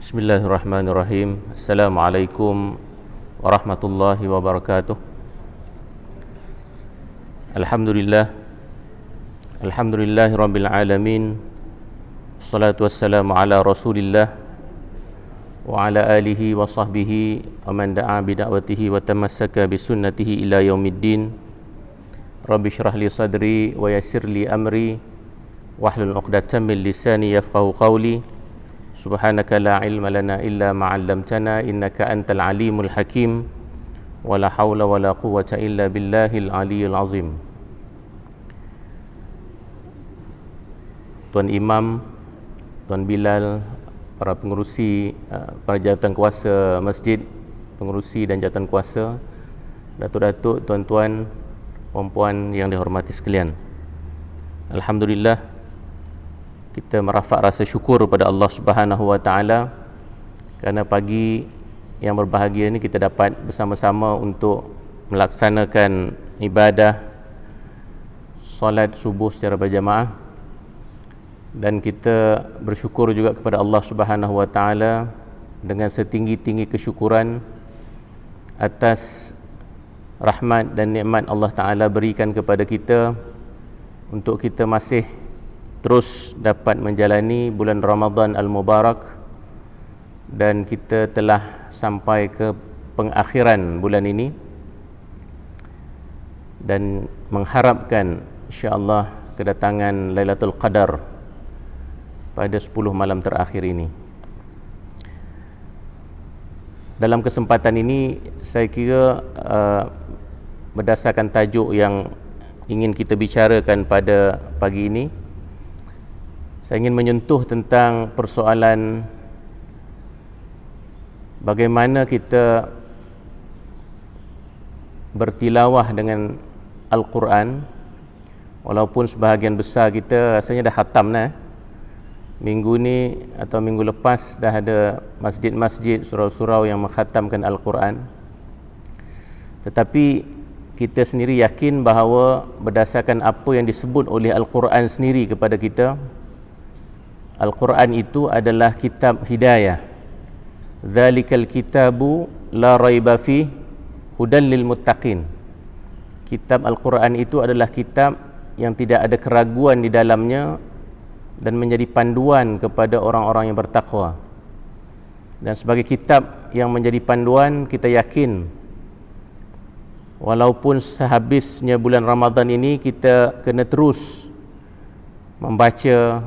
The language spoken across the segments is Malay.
Bismillahirrahmanirrahim. Assalamualaikum warahmatullahi wabarakatuh. Alhamdulillah. Alhamdulillahi rabbil alamin. Assalatu wassalamu ala Rasulillah wa ala alihi wa sahbihi wa man da'a bi da'watihi wa tamassaka bi sunnatihi ila yaumiddin. Rabbi shrah li sadri wa yassir li amri wahlul 'uqdatam min lisani yafqahu qawli. Subhanaka la ilma lana illa ma 'allamtana innaka antal alimul hakim. Wala haula wala quwwata illa billahil aliyyil azim. Tuan Imam, Tuan Bilal, para pengerusi, para jawatan kuasa masjid, pengerusi dan jawatan kuasa, datuk-datuk, tuan-tuan, puan-puan yang dihormati sekalian. Alhamdulillah, kita merafak rasa syukur kepada Allah Subhanahu wa taala kerana pagi yang berbahagia ini kita dapat bersama-sama untuk melaksanakan ibadah solat subuh secara berjamaah, dan kita bersyukur juga kepada Allah Subhanahu wa taala dengan setinggi-tinggi kesyukuran atas rahmat dan nikmat Allah taala berikan kepada kita untuk kita masih terus dapat menjalani bulan Ramadan Al-Mubarak, dan kita telah sampai ke pengakhiran bulan ini dan mengharapkan insya-Allah kedatangan Lailatul Qadar pada 10 malam terakhir ini. Dalam kesempatan ini saya kira berdasarkan tajuk yang ingin kita bicarakan pada pagi ini, saya ingin menyentuh tentang persoalan bagaimana kita bertilawah dengan Al-Quran, walaupun sebahagian besar kita rasanya dah khatam dah. Minggu ni atau minggu lepas dah ada masjid-masjid, surau-surau yang mengkhatamkan Al-Quran. Tetapi kita sendiri yakin bahawa berdasarkan apa yang disebut oleh Al-Quran sendiri kepada kita, Al-Quran itu adalah kitab hidayah. Dzalikal kitabu la raiba fih hudan lil muttaqin. Kitab Al-Quran itu adalah kitab yang tidak ada keraguan di dalamnya dan menjadi panduan kepada orang-orang yang bertakwa. Dan sebagai kitab yang menjadi panduan, kita yakin walaupun sehabisnya bulan Ramadan ini kita kena terus membaca,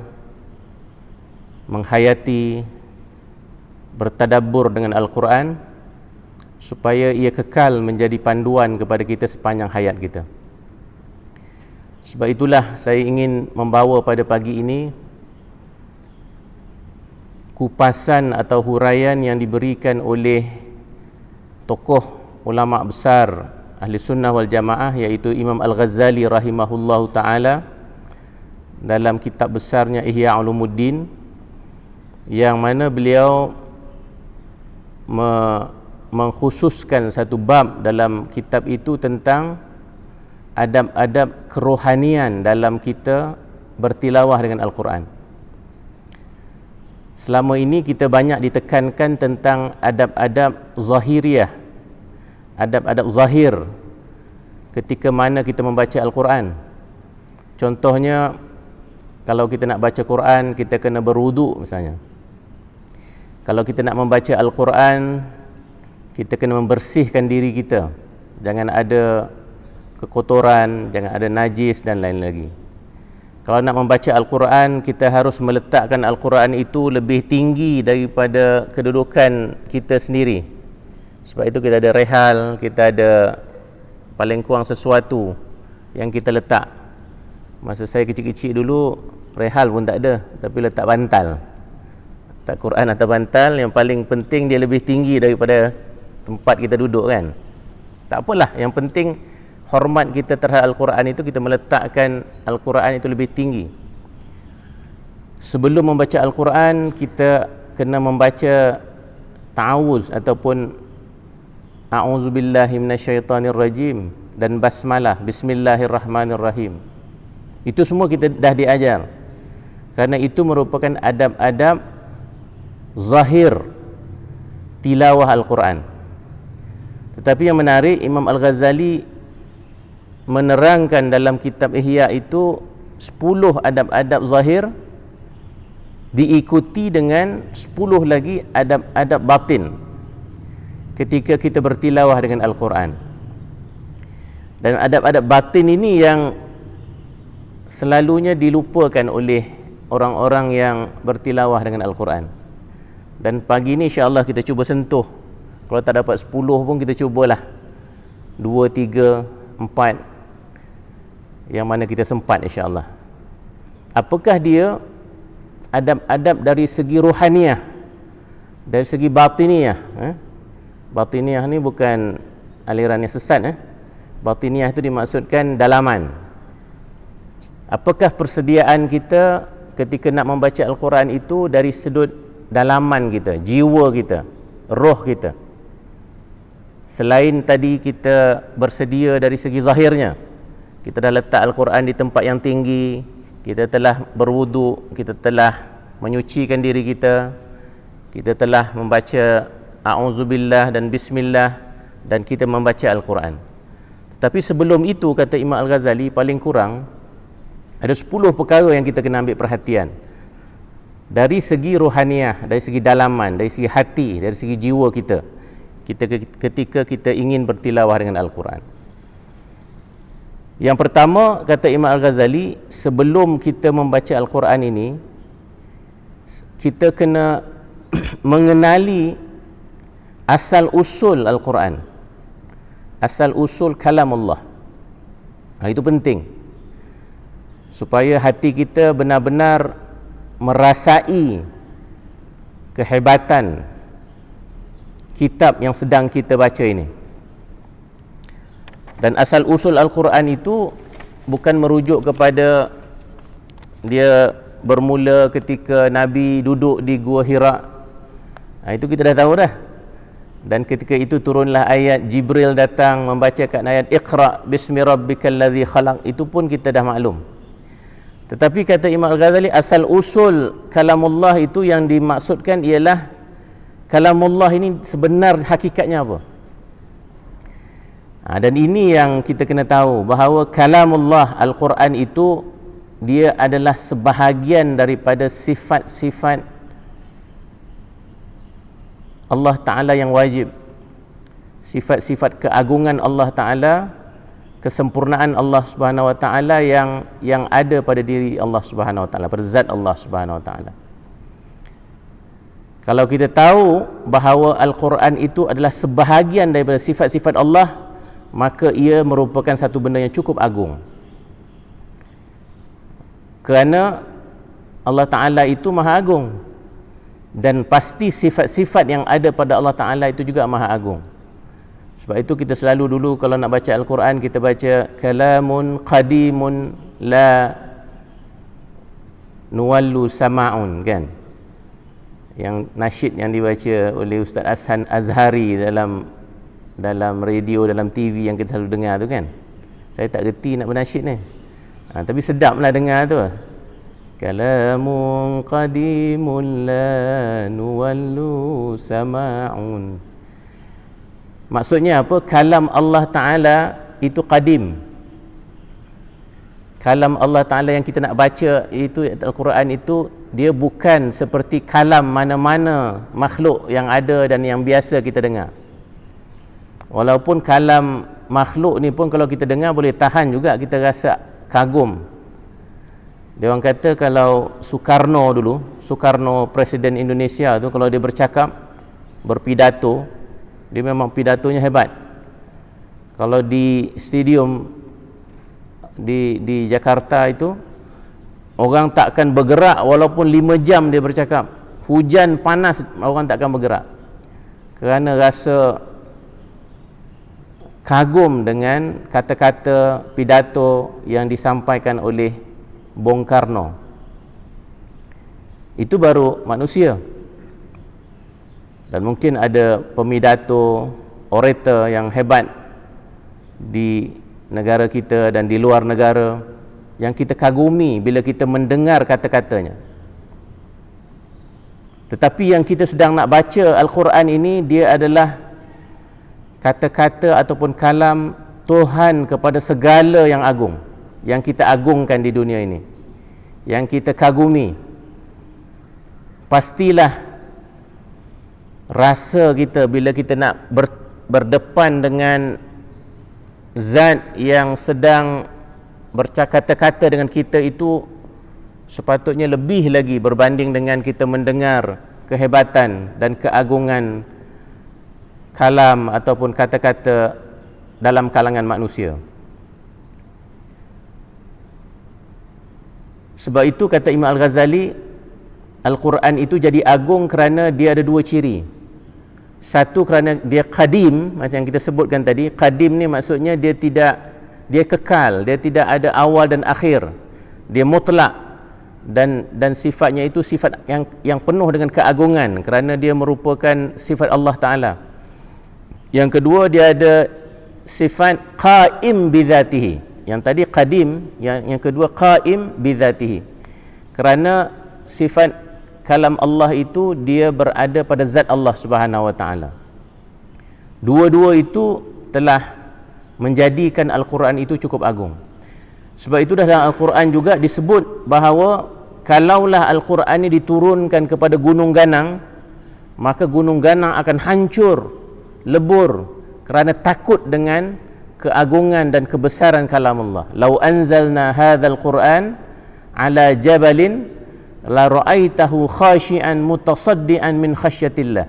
menghayati, bertadabbur dengan Al-Quran supaya ia kekal menjadi panduan kepada kita sepanjang hayat kita. Sebab itulah saya ingin membawa pada pagi ini kupasan atau huraian yang diberikan oleh tokoh ulama besar Ahli Sunnah wal Jamaah, iaitu Imam Al-Ghazali rahimahullahu ta'ala, dalam kitab besarnya Ihya Ulumuddin, yang mana beliau mengkhususkan satu bab dalam kitab itu tentang adab-adab kerohanian dalam kita bertilawah dengan Al-Quran. Selama ini kita banyak ditekankan tentang adab-adab zahiriyah, adab-adab zahir ketika mana kita membaca Al-Quran. Contohnya, kalau kita nak baca Quran, kita kena berwuduk misalnya. Kalau kita nak membaca Al-Quran, kita kena membersihkan diri kita. Jangan ada kekotoran, jangan ada najis dan lain lagi. Kalau nak membaca Al-Quran, kita harus meletakkan Al-Quran itu lebih tinggi daripada kedudukan kita sendiri. Sebab itu kita ada rehal, kita ada paling kurang sesuatu yang kita letak. Masa saya kecil-kecil dulu, rehal pun tak ada, tapi letak bantal. Tak Quran atau bantal, yang paling penting dia lebih tinggi daripada tempat kita duduk kan. Tak apalah, yang penting hormat kita terhadap Al-Quran itu, kita meletakkan Al-Quran itu lebih tinggi. Sebelum membaca Al-Quran, kita kena membaca ta'awuz ataupun a'udzubillahi minasyaitanirrajim dan basmalah, bismillahirrahmanirrahim. Itu semua kita dah diajar, kerana itu merupakan adab-adab zahir tilawah Al-Quran. Tetapi yang menarik, Imam Al-Ghazali menerangkan dalam kitab Ihya itu 10 adab-adab zahir diikuti dengan 10 lagi adab-adab batin ketika kita bertilawah dengan Al-Quran. Dan adab-adab batin ini yang selalunya dilupakan oleh orang-orang yang bertilawah dengan Al-Quran. Dan pagi ni insya-Allah kita cuba sentuh. Kalau tak dapat 10 pun kita cubalah 2, 3, 4 yang mana kita sempat insya-Allah. Apakah dia adab-adab dari segi rohaniah, dari segi batiniah? Batiniah ni bukan aliran yang sesat. Batiniah itu dimaksudkan dalaman. Apakah persediaan kita ketika nak membaca Al-Quran itu dari sudut dalaman kita, jiwa kita, roh kita? Selain tadi kita bersedia dari segi zahirnya, kita dah letak Al-Quran di tempat yang tinggi, kita telah berwuduk, kita telah menyucikan diri kita, kita telah membaca A'udzubillah dan Bismillah, dan kita membaca Al-Quran. Tapi sebelum itu, kata Imam Al-Ghazali, paling kurang ada 10 perkara yang kita kena ambil perhatian dari segi rohaniah, dari segi dalaman, dari segi hati, dari segi jiwa kita ketika kita ingin bertilawah dengan Al-Quran. Yang pertama, kata Imam Al-Ghazali, sebelum kita membaca Al-Quran ini, kita kena mengenali asal usul Al-Quran, asal usul kalam Allah. Itu penting supaya hati kita benar-benar merasai kehebatan kitab yang sedang kita baca ini. Dan asal usul Al-Quran itu bukan merujuk kepada dia bermula ketika Nabi duduk di Gua Hira. Itu kita dah tahu dah. Dan ketika itu turunlah ayat, Jibril datang membacakan ayat Iqra bismi rabbikal ladzi khalaq. Itu pun kita dah maklum. Tetapi kata Imam Al-Ghazali, asal usul kalamullah itu yang dimaksudkan ialah kalamullah ini sebenar hakikatnya apa. Dan ini yang kita kena tahu, bahawa kalamullah Al-Quran itu dia adalah sebahagian daripada sifat-sifat Allah Ta'ala yang wajib, sifat-sifat keagungan Allah Ta'ala, kesempurnaan Allah Subhanahu Wa Ta'ala yang ada pada diri Allah Subhanahu Wa Ta'ala, pada zat Allah Subhanahu Wa Ta'ala. Kalau kita tahu bahawa Al-Quran itu adalah sebahagian daripada sifat-sifat Allah, maka ia merupakan satu benda yang cukup agung. Kerana Allah Ta'ala itu maha agung, dan pasti sifat-sifat yang ada pada Allah Ta'ala itu juga maha agung. Sebab itu kita selalu dulu kalau nak baca Al-Quran, kita baca kalamun qadimun la nuwallu sama'un, kan? Yang nasyid yang dibaca oleh Ustaz Ashan Azhari dalam radio, dalam TV yang kita selalu dengar tu, kan? Saya tak reti nak bernasyid ni. Tapi sedaplah dengar tu. Kalamun qadimun la nuwallu sama'un. Maksudnya apa? Kalam Allah Ta'ala itu qadim. Kalam Allah Ta'ala yang kita nak baca itu Al-Quran itu, dia bukan seperti kalam mana-mana makhluk yang ada dan yang biasa kita dengar. Walaupun kalam makhluk ni pun kalau kita dengar boleh tahan juga, kita rasa kagum. Dia orang kata kalau Soekarno Presiden Indonesia tu, kalau dia bercakap, berpidato, dia memang pidatonya hebat. Kalau di stadium di Jakarta itu, orang tak akan bergerak walaupun 5 jam dia bercakap. Hujan panas, orang tak akan bergerak, kerana rasa kagum dengan kata-kata pidato yang disampaikan oleh Bung Karno. Itu baru manusia. Dan mungkin ada pemidato, orator yang hebat di negara kita dan di luar negara yang kita kagumi bila kita mendengar kata-katanya. Tetapi yang kita sedang nak baca Al-Quran ini, dia adalah kata-kata ataupun kalam Tuhan kepada segala yang agung, yang kita agungkan di dunia ini, yang kita kagumi. Pastilah rasa kita bila kita nak berdepan dengan zat yang sedang bercakap-kata dengan kita itu sepatutnya lebih lagi berbanding dengan kita mendengar kehebatan dan keagungan kalam ataupun kata-kata dalam kalangan manusia. Sebab itu kata Imam Al-Ghazali, Al-Quran itu jadi agung kerana dia ada dua ciri. Satu, kerana dia qadim, macam yang kita sebutkan tadi. Qadim ni maksudnya dia kekal, dia tidak ada awal dan akhir, dia mutlak, dan sifatnya itu sifat yang penuh dengan keagungan kerana dia merupakan sifat Allah Ta'ala. Yang kedua, dia ada sifat qaim bidzatihi. Yang tadi qadim, yang kedua qaim bidzatihi, kerana sifat kalam Allah itu dia berada pada zat Allah Subhanahu Wa Ta'ala. Dua-dua itu telah menjadikan Al-Quran itu cukup agung. Sebab itu dah dalam Al-Quran juga disebut bahawa kalaulah Al-Quran ini diturunkan kepada gunung ganang, maka gunung ganang akan hancur, lebur, kerana takut dengan keagungan dan kebesaran kalam Allah. Lau anzalna hadzal Quran ala jabalin la ra'aitahu khashi'an mutasaddian min khasyatillah.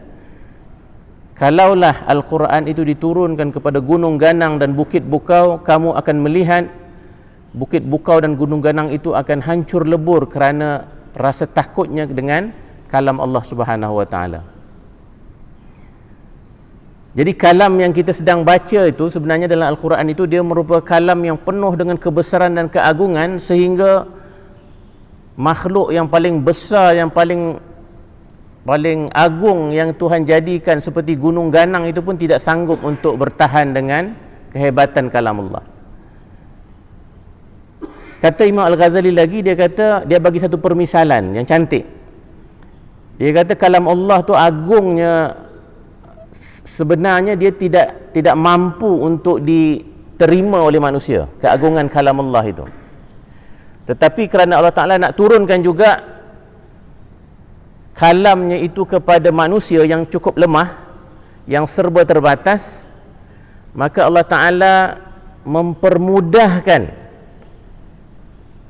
Kalaulah Al-Quran itu diturunkan kepada gunung ganang dan bukit bukau, kamu akan melihat bukit bukau dan gunung ganang itu akan hancur lebur kerana rasa takutnya dengan kalam Allah Subhanahu Wa Ta'ala. Jadi kalam yang kita sedang baca itu sebenarnya dalam Al-Quran itu dia merupakan kalam yang penuh dengan kebesaran dan keagungan, sehingga makhluk yang paling besar, yang paling agung yang Tuhan jadikan seperti gunung ganang itu pun tidak sanggup untuk bertahan dengan kehebatan kalam Allah. Kata Imam Al-Ghazali lagi, dia kata, dia bagi satu permisalan yang cantik. Dia kata kalam Allah tu agungnya, sebenarnya dia tidak mampu untuk diterima oleh manusia, keagungan kalam Allah itu. Tetapi kerana Allah Ta'ala nak turunkan juga kalamnya itu kepada manusia yang cukup lemah, yang serba terbatas, maka Allah Ta'ala mempermudahkan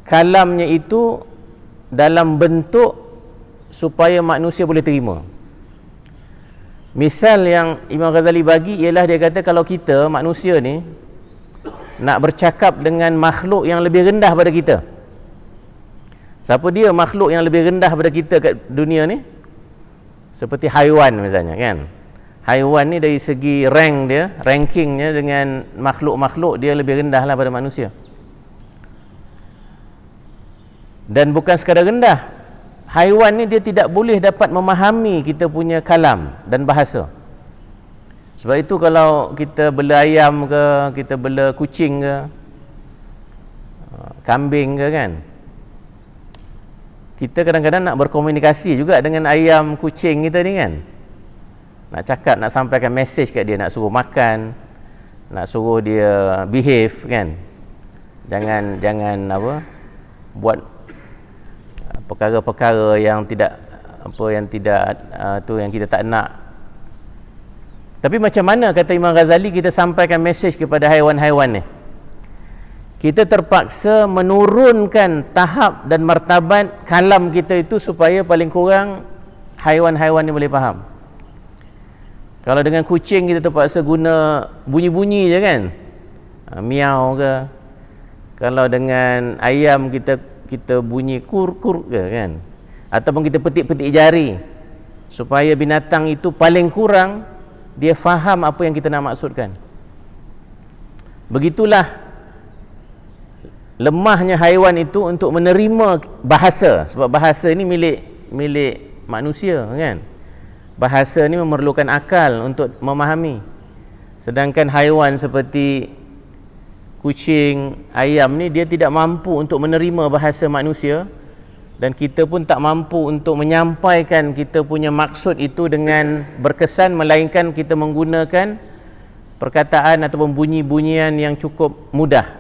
kalamnya itu dalam bentuk supaya manusia boleh terima. Misal yang Imam Ghazali bagi ialah, dia kata kalau kita manusia ni nak bercakap dengan makhluk yang lebih rendah pada kita. Siapa dia makhluk yang lebih rendah pada kita kat dunia ni? Seperti haiwan misalnya, kan? Haiwan ni dari segi rankingnya dengan makhluk-makhluk dia lebih rendah lah pada manusia. Dan bukan sekadar rendah, haiwan ni dia tidak boleh dapat memahami kita punya kalam dan bahasa. Sebab itu kalau kita bela ayam ke, kita bela kucing ke, kambing ke, kan, kita kadang-kadang nak berkomunikasi juga dengan ayam kucing kita ni, kan, nak cakap, nak sampaikan mesej kat dia, nak suruh makan, nak suruh dia behave, kan, jangan buat perkara-perkara yang tidak yang kita tak nak. Tapi macam mana, kata Imam Ghazali, kita sampaikan mesej kepada haiwan-haiwan ni? Kita terpaksa menurunkan tahap dan martabat kalam kita itu supaya paling kurang haiwan-haiwan ni boleh faham. Kalau dengan kucing kita terpaksa guna bunyi-bunyi je, kan, miau ke. Kalau dengan ayam kita bunyi kur-kur ke, kan, ataupun kita petik-petik jari supaya binatang itu paling kurang dia faham apa yang kita nak maksudkan. Begitulah lemahnya haiwan itu untuk menerima bahasa, sebab bahasa ini milik manusia, kan. Bahasa ni memerlukan akal untuk memahami. Sedangkan haiwan seperti kucing, ayam ni dia tidak mampu untuk menerima bahasa manusia, dan kita pun tak mampu untuk menyampaikan kita punya maksud itu dengan berkesan, melainkan kita menggunakan perkataan ataupun bunyi-bunyian yang cukup mudah.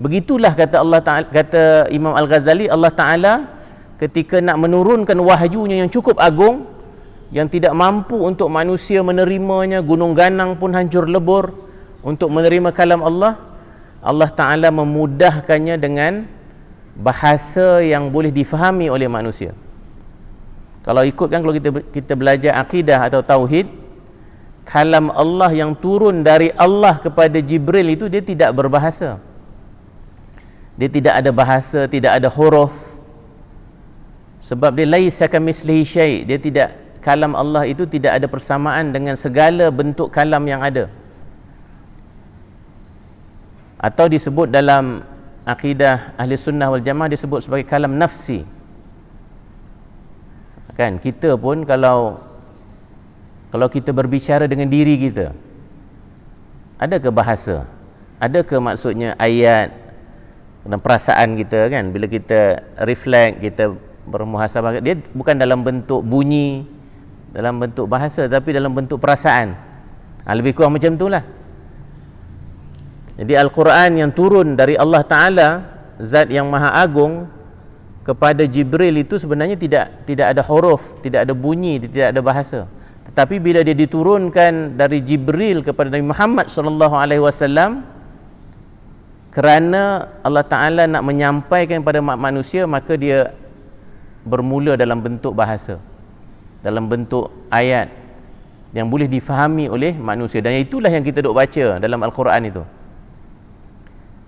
Begitulah kata Allah Ta'ala, kata Imam Al-Ghazali, Allah Ta'ala ketika nak menurunkan wahyunya yang cukup agung, yang tidak mampu untuk manusia menerimanya, gunung ganang pun hancur lebur untuk menerima kalam Allah, Allah Ta'ala memudahkannya dengan bahasa yang boleh difahami oleh manusia. Kalau ikutkan, kalau kita belajar akidah atau tauhid, kalam Allah yang turun dari Allah kepada Jibril itu dia tidak berbahasa. Dia tidak ada bahasa, tidak ada huruf. Sebab dia laisa kamitslihi syai'. Dia tidak, kalam Allah itu tidak ada persamaan dengan segala bentuk kalam yang ada. Atau disebut dalam akidah ahli sunnah wal jamaah disebut sebagai kalam nafsi. Kan kita pun kalau kita berbicara dengan diri kita, adakah bahasa? Adakah maksudnya ayat dan perasaan kita kan, bila kita reflect, kita bermuhasabah, dia bukan dalam bentuk bunyi, dalam bentuk bahasa, tapi dalam bentuk perasaan. Lebih kurang macam itulah. Jadi Al-Quran yang turun dari Allah Ta'ala, zat yang maha agung, kepada Jibril itu sebenarnya tidak ada huruf, tidak ada bunyi, tidak ada bahasa. Tetapi bila dia diturunkan dari Jibril kepada Nabi Muhammad SAW, kerana Allah Ta'ala nak menyampaikan kepada manusia, maka dia bermula dalam bentuk bahasa, dalam bentuk ayat yang boleh difahami oleh manusia. Dan itulah yang kita duk baca dalam Al-Quran itu.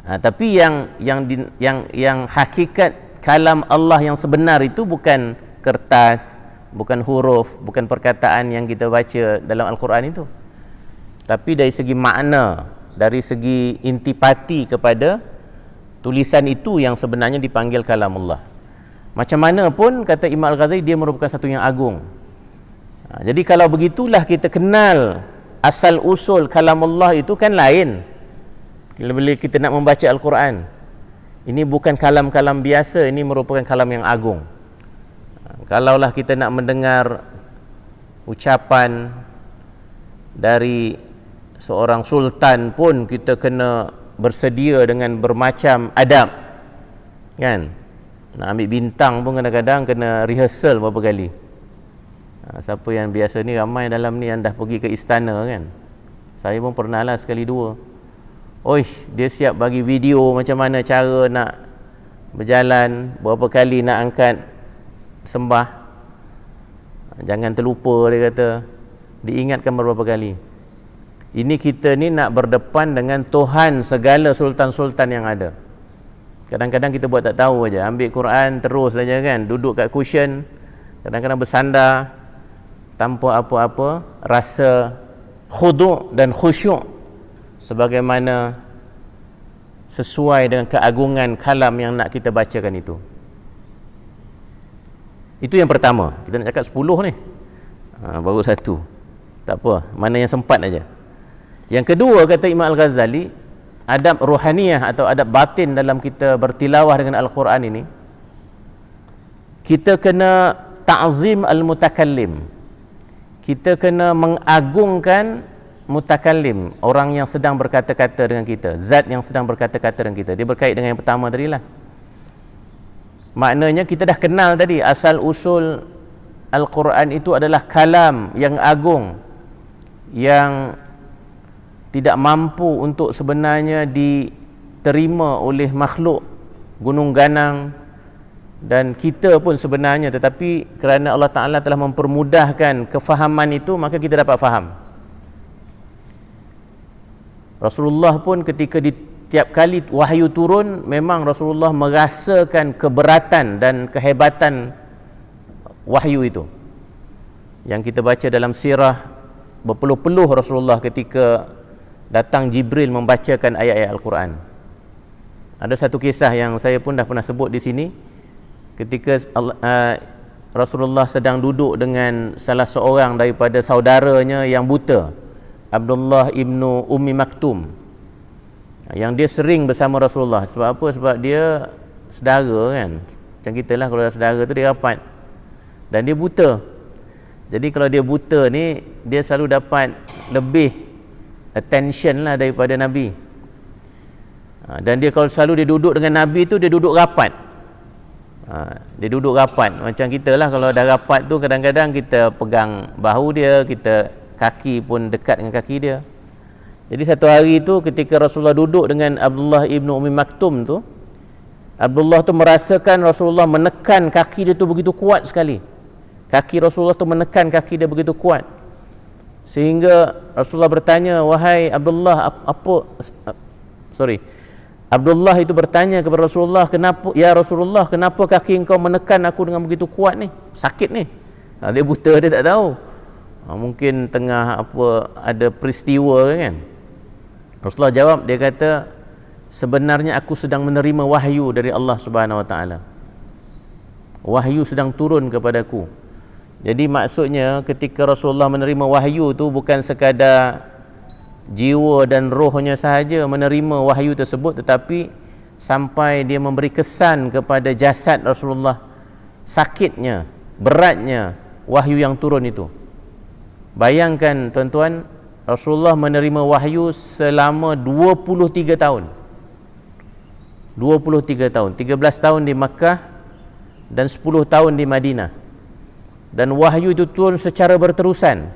Tapi yang hakikat kalam Allah yang sebenar itu bukan kertas, bukan huruf, bukan perkataan yang kita baca dalam Al-Quran itu, tapi dari segi makna, dari segi intipati kepada tulisan itu yang sebenarnya dipanggil kalamullah. Macam mana pun kata Imam Al-Ghazali, dia merupakan satu yang agung. Jadi kalau begitulah kita kenal asal usul kalamullah itu kan lain. Bila kita nak membaca Al-Quran, ini bukan kalam-kalam biasa, ini merupakan kalam yang agung. Kalaulah kita nak mendengar ucapan dari seorang sultan pun, kita kena bersedia dengan bermacam adab, kan? Nak ambil bintang pun kadang-kadang kena rehearsal berapa kali. Siapa yang biasa ni, ramai dalam ni yang dah pergi ke istana kan. Saya pun pernah lah sekali dua. Dia siap bagi video macam mana cara nak berjalan, berapa kali nak angkat sembah. Jangan terlupa, dia kata, diingatkan beberapa kali. Ini kita ni nak berdepan dengan Tuhan segala sultan-sultan yang ada. Kadang-kadang kita buat tak tahu aja, ambil Quran terus saja kan, duduk kat cushion, kadang-kadang bersandar tanpa apa-apa rasa khudu' dan khusyuk sebagaimana sesuai dengan keagungan kalam yang nak kita bacakan itu. Itu yang pertama. Kita nak cakap 10 ni, baru satu. Tak apa, mana yang sempat aja. Yang kedua, kata Imam Al-Ghazali, adab ruhaniyah atau adab batin dalam kita bertilawah dengan Al-Quran ini, kita kena ta'zim al-mutakallim. Kita kena mengagungkan mutakallim, orang yang sedang berkata-kata dengan kita, zat yang sedang berkata-kata dengan kita. Dia berkait dengan yang pertama tadi lah. Maknanya kita dah kenal tadi, asal usul Al-Quran itu adalah kalam yang agung, yang tidak mampu untuk sebenarnya diterima oleh makhluk, gunung ganang dan kita pun sebenarnya, tetapi kerana Allah Ta'ala telah mempermudahkan kefahaman itu, maka kita dapat faham. Rasulullah pun ketika tiap kali wahyu turun, memang Rasulullah merasakan keberatan dan kehebatan wahyu itu. Yang kita baca dalam sirah, berpeluh-peluh Rasulullah ketika datang Jibril membacakan ayat-ayat Al-Quran. Ada satu kisah yang saya pun dah pernah sebut di sini, ketika Rasulullah sedang duduk dengan salah seorang daripada saudaranya yang buta, Abdullah ibnu Ummi Maktum, yang dia sering bersama Rasulullah. Sebab apa? Sebab dia saudara kan, macam Macam kita lah, kalau ada saudara tu dia rapat dan dia buta. Jadi kalau dia buta ni, dia selalu dapat lebih attention lah daripada Nabi. Dan dia kalau selalu dia duduk dengan Nabi tu, dia duduk rapat. Dia duduk rapat. Macam kita lah, kalau dah rapat tu kadang-kadang kita pegang bahu dia, kita kaki pun dekat dengan kaki dia. Jadi satu hari tu ketika Rasulullah duduk dengan Abdullah ibnu Ummi Maktum tu, Abdullah tu merasakan Rasulullah menekan kaki dia tu begitu kuat sekali. Kaki Rasulullah tu menekan kaki dia begitu kuat, sehingga Rasulullah bertanya, wahai Abdullah, Abdullah itu bertanya kepada Rasulullah, kenapa ya Rasulullah, kenapa kaki engkau menekan aku dengan begitu kuat ni? Sakit ni. Dia buta, dia tak tahu. Mungkin tengah ada peristiwa kan. Rasulullah jawab, dia kata, sebenarnya aku sedang menerima wahyu dari Allah Subhanahu Wa Taala. Wahyu sedang turun kepadaku. Jadi maksudnya ketika Rasulullah menerima wahyu tu bukan sekadar jiwa dan rohnya sahaja menerima wahyu tersebut, tetapi sampai dia memberi kesan kepada jasad Rasulullah, sakitnya, beratnya wahyu yang turun itu. Bayangkan tuan-tuan, Rasulullah menerima wahyu selama 23 tahun. 23 tahun, 13 tahun di Makkah dan 10 tahun di Madinah. Dan wahyu itu turun secara berterusan.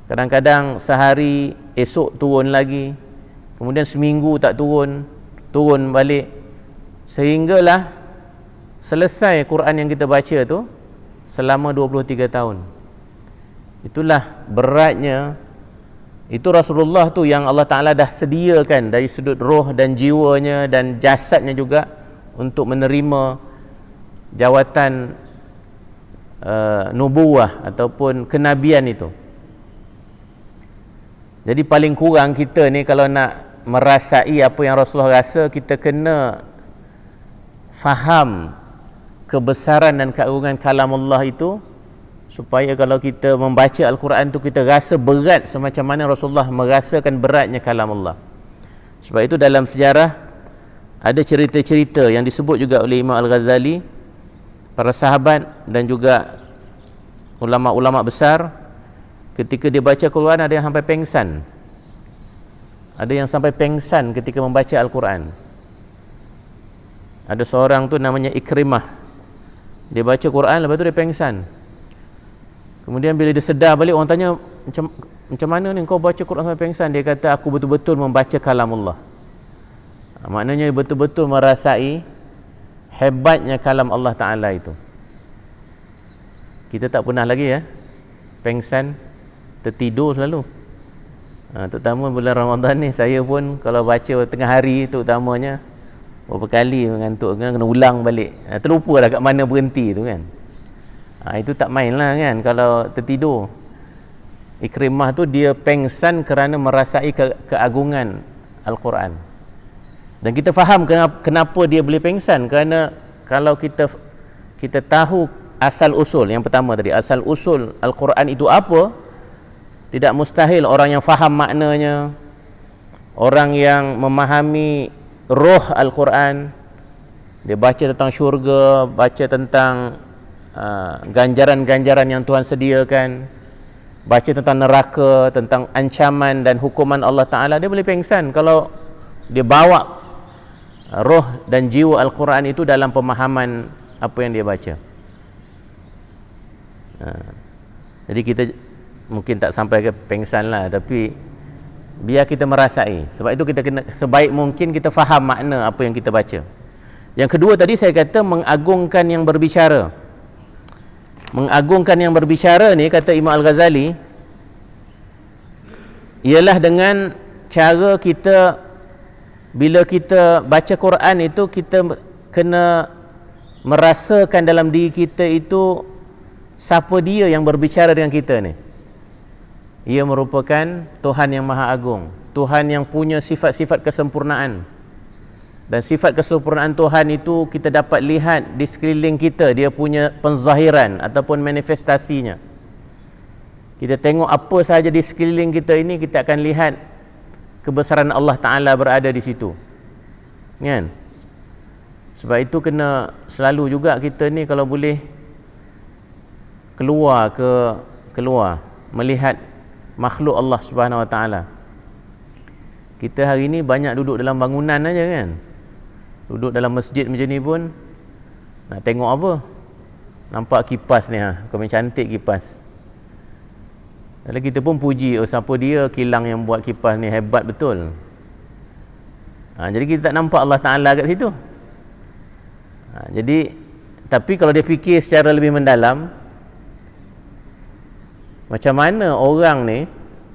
Kadang-kadang sehari, esok turun lagi, kemudian seminggu tak turun, turun balik, sehinggalah selesai Quran yang kita baca tu selama 23 tahun. Itulah beratnya. Itu Rasulullah tu yang Allah Ta'ala dah sediakan dari sudut roh dan jiwanya dan jasadnya juga untuk menerima jawatan nubuwah ataupun kenabian itu. Jadi paling kurang kita ni kalau nak merasai apa yang Rasulullah rasa, kita kena faham kebesaran dan keagungan kalam Allah itu, supaya kalau kita membaca Al-Quran tu kita rasa berat semacam mana Rasulullah merasakan beratnya kalam Allah. Sebab itu dalam sejarah ada cerita-cerita yang disebut juga oleh Imam Al-Ghazali, para sahabat dan juga ulama-ulama besar, ketika dia baca Quran ada yang sampai pengsan. Ada yang sampai pengsan ketika membaca Al-Quran. Ada seorang tu namanya Ikrimah, dia baca Quran lepas tu dia pengsan. Kemudian bila dia sedar balik, orang tanya, macam mana ni kau baca Quran sampai pengsan? Dia kata, aku betul-betul membaca kalamullah. Maknanya betul-betul merasai hebatnya kalam Allah Ta'ala itu. Kita tak pernah lagi pengsan, tertidur selalu. Terutama bulan Ramadan ni, saya pun kalau baca tengah hari terutamanya, berapa kali mengantuk, kena ulang balik, terlupa dah kat mana berhenti tu kan. Itu tak main lah kan kalau tertidur. Ikrimah tu dia pengsan kerana merasai keagungan Al-Quran. Dan kita faham kenapa dia boleh pengsan, kerana kalau kita tahu asal usul, yang pertama tadi, asal usul Al-Quran itu apa, tidak mustahil orang yang faham maknanya, orang yang memahami roh Al-Quran, dia baca tentang syurga, baca tentang ganjaran-ganjaran yang Tuhan sediakan, baca tentang neraka, tentang ancaman dan hukuman Allah Ta'ala, dia boleh pengsan kalau dia bawa roh dan jiwa Al-Quran itu dalam pemahaman apa yang dia baca. Jadi kita mungkin tak sampai ke pengsan lah, tapi biar kita merasai. Sebab itu kita kena sebaik mungkin kita faham makna apa yang kita baca. Yang kedua tadi saya kata mengagungkan yang berbicara. Mengagungkan yang berbicara ni, kata Imam Al-Ghazali, ialah dengan cara kita, bila kita baca Quran itu, kita kena merasakan dalam diri kita itu siapa dia yang berbicara dengan kita ni. Ia merupakan Tuhan yang Maha Agung, Tuhan yang punya sifat-sifat kesempurnaan. Dan sifat kesempurnaan Tuhan itu kita dapat lihat di sekeliling kita, dia punya penzahiran ataupun manifestasinya. Kita tengok apa sahaja di sekeliling kita ini, kita akan lihat kebesaran Allah Ta'ala berada di situ kan? Sebab itu kena selalu juga kita ni kalau boleh keluar melihat makhluk Allah Subhanahu Wa Taala. Kita hari ni banyak duduk dalam bangunan aja kan. Duduk dalam masjid macam ni pun nak tengok apa? Nampak kipas ni kau cantik kipas. Lalu kita pun puji, siapa dia kilang yang buat kipas ni, hebat betul. Jadi kita tak nampak Allah Ta'ala kat situ. Jadi, tapi kalau dia fikir secara lebih mendalam, macam mana orang ni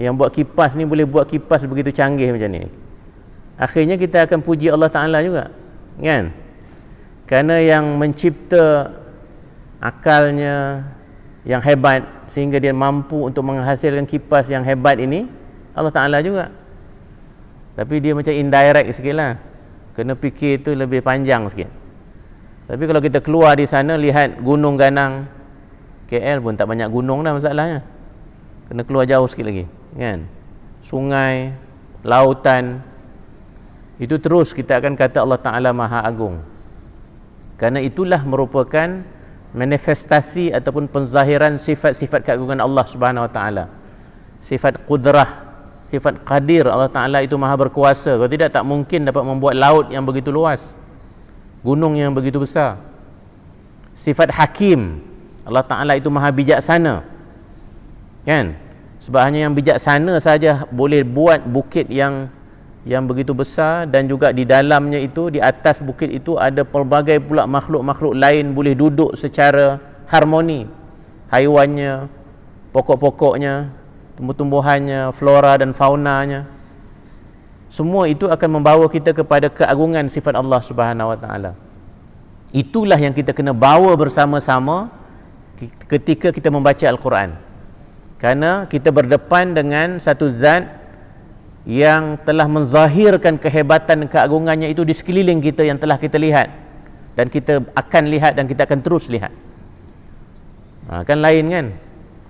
yang buat kipas ni boleh buat kipas begitu canggih macam ni? Akhirnya kita akan puji Allah Ta'ala juga, kan? Kerana yang mencipta akalnya yang hebat sehingga dia mampu untuk menghasilkan kipas yang hebat ini Allah Ta'ala juga. Tapi dia macam indirect sikit lah, kena fikir tu lebih panjang sikit. Tapi kalau kita keluar di sana lihat gunung ganang, KL pun tak banyak gunung dah masalahnya, kena keluar jauh sikit lagi kan, sungai, lautan, itu terus kita akan kata Allah Ta'ala Maha Agung. Kerana itulah merupakan manifestasi ataupun penzahiran sifat-sifat keagungan Allah Subhanahu Wa Taala. Sifat qudrah, sifat qadir. Allah Taala itu maha berkuasa. Kalau tidak, tak mungkin dapat membuat laut yang begitu luas, gunung yang begitu besar. Sifat hakim. Allah Taala itu maha bijaksana. Kan? Sebab hanya yang bijaksana saja boleh buat bukit yang begitu besar, dan juga di dalamnya itu, di atas bukit itu ada pelbagai pula makhluk-makhluk lain boleh duduk secara harmoni. Haiwannya, pokok-pokoknya, tumbuh-tumbuhannya, flora dan faunanya. Semua itu akan membawa kita kepada keagungan sifat Allah Subhanahu Wa Taala. Itulah yang kita kena bawa bersama-sama ketika kita membaca Al-Quran. Kerana kita berdepan dengan satu zat yang telah menzahirkan kehebatan dan keagungannya itu di sekeliling kita, yang telah kita lihat dan kita akan lihat dan kita akan terus lihat. Kan lain kan?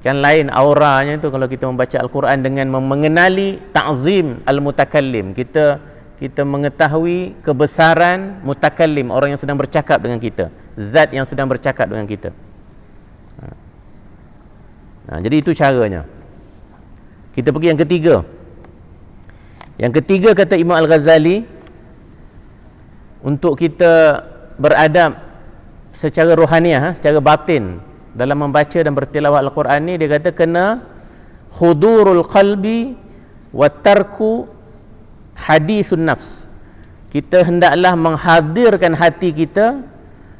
Kan lain auranya itu kalau kita membaca Al-Quran dengan mengenali ta'zim al-mutakallim. Kita mengetahui kebesaran mutakallim, orang yang sedang bercakap dengan kita, zat yang sedang bercakap dengan kita. Jadi itu caranya. Kita pergi yang ketiga. Yang ketiga, kata Imam Al-Ghazali, untuk kita beradab secara rohaniah, secara batin dalam membaca dan bertilawah Al-Quran ni, dia kata kena hudurul qalbi wa tarku hadisun nafs. Kita hendaklah menghadirkan hati kita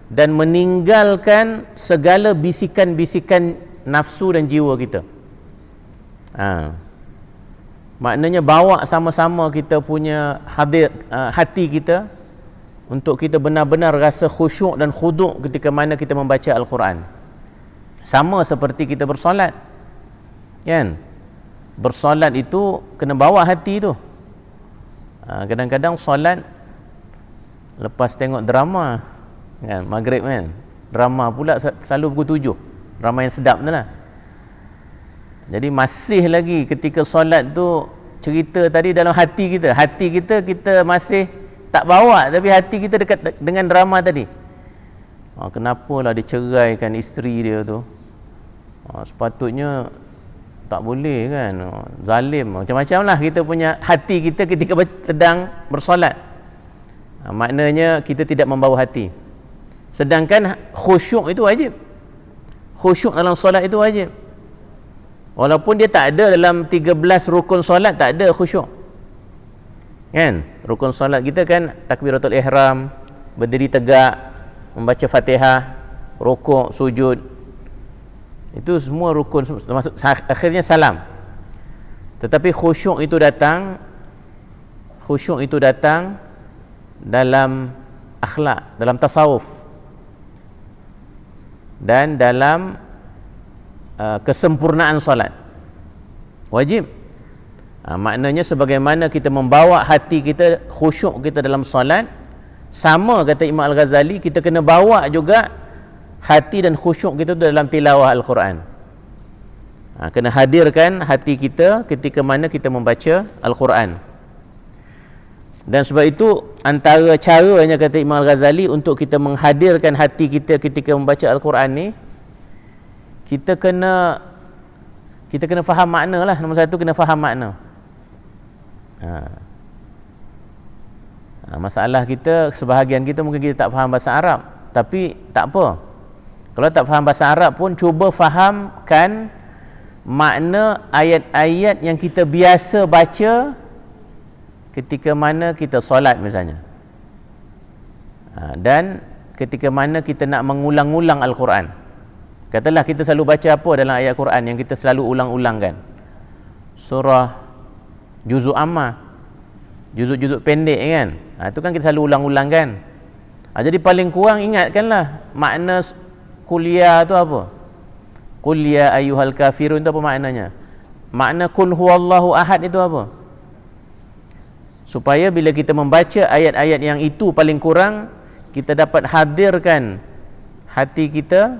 dan meninggalkan segala bisikan-bisikan nafsu dan jiwa kita. Maknanya bawa sama-sama kita punya hati kita untuk kita benar-benar rasa khusyuk dan khuduk ketika mana kita membaca Al-Quran. Sama seperti kita bersolat, kan? Bersolat itu kena bawa hati tu. Kadang-kadang solat lepas tengok drama, kan, maghrib kan, drama pula selalu pukul 7, drama yang sedap tu lah. Jadi masih lagi ketika solat tu, cerita tadi dalam hati kita masih tak bawa, tapi hati kita dekat dengan drama tadi. Kenapalah dia ceraikan isteri dia tu? Sepatutnya tak boleh kan, zalim, macam-macam lah kita punya hati kita ketika sedang bersolat. Maknanya kita tidak membawa hati. Sedangkan khusyuk itu wajib. Khusyuk dalam solat itu wajib. Walaupun dia tak ada dalam 13 rukun solat, tak ada khusyuk, kan? Rukun solat kita kan takbiratul ihram, berdiri tegak, membaca Fatihah, rukuk, sujud, itu semua rukun, termasuk akhirnya salam. Tetapi khusyuk itu datang dalam akhlak, dalam tasawuf, dan dalam kesempurnaan solat wajib. Maknanya sebagaimana kita membawa hati kita, khusyuk kita dalam solat, sama kata Imam Al-Ghazali, kita kena bawa juga hati dan khusyuk kita dalam tilawah Al-Quran. Kena hadirkan hati kita ketika mana kita membaca Al-Quran. Dan sebab itu antara caranya, kata Imam Al-Ghazali, untuk kita menghadirkan hati kita ketika membaca Al-Quran ni, kita kena faham makna lah. Nombor satu, kena faham makna. Masalah kita, sebahagian kita mungkin kita tak faham bahasa Arab, tapi tak apa. Kalau tak faham bahasa Arab pun, cuba fahamkan makna ayat-ayat yang kita biasa baca ketika mana kita solat misalnya, dan ketika mana kita nak mengulang-ulang Al-Quran. Katalah kita selalu baca apa dalam ayat Quran yang kita selalu ulang-ulangkan? Surah juzuk amma, juzuk-juzuk pendek kan, itu kan kita selalu ulang-ulangkan. Jadi paling kurang ingatkanlah makna kuliah tu apa. Qul ya ayyuhal kafirun tu apa maknanya? Makna qul huwallahu ahad itu apa? Supaya bila kita membaca ayat-ayat yang itu, paling kurang kita dapat hadirkan hati kita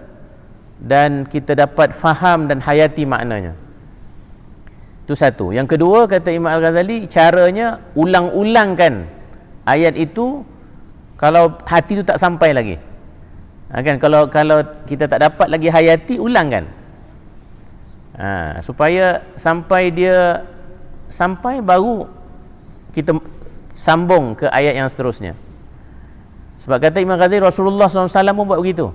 dan kita dapat faham dan hayati maknanya. Itu satu. Yang kedua, kata Imam Al-Ghazali, caranya ulang-ulangkan ayat itu kalau hati itu tak sampai lagi. Kan, kalau kita tak dapat lagi hayati, ulangkan. Supaya sampai baru kita sambung ke ayat yang seterusnya. Sebab kata Imam Ghazali, Rasulullah SAW pun buat begitu.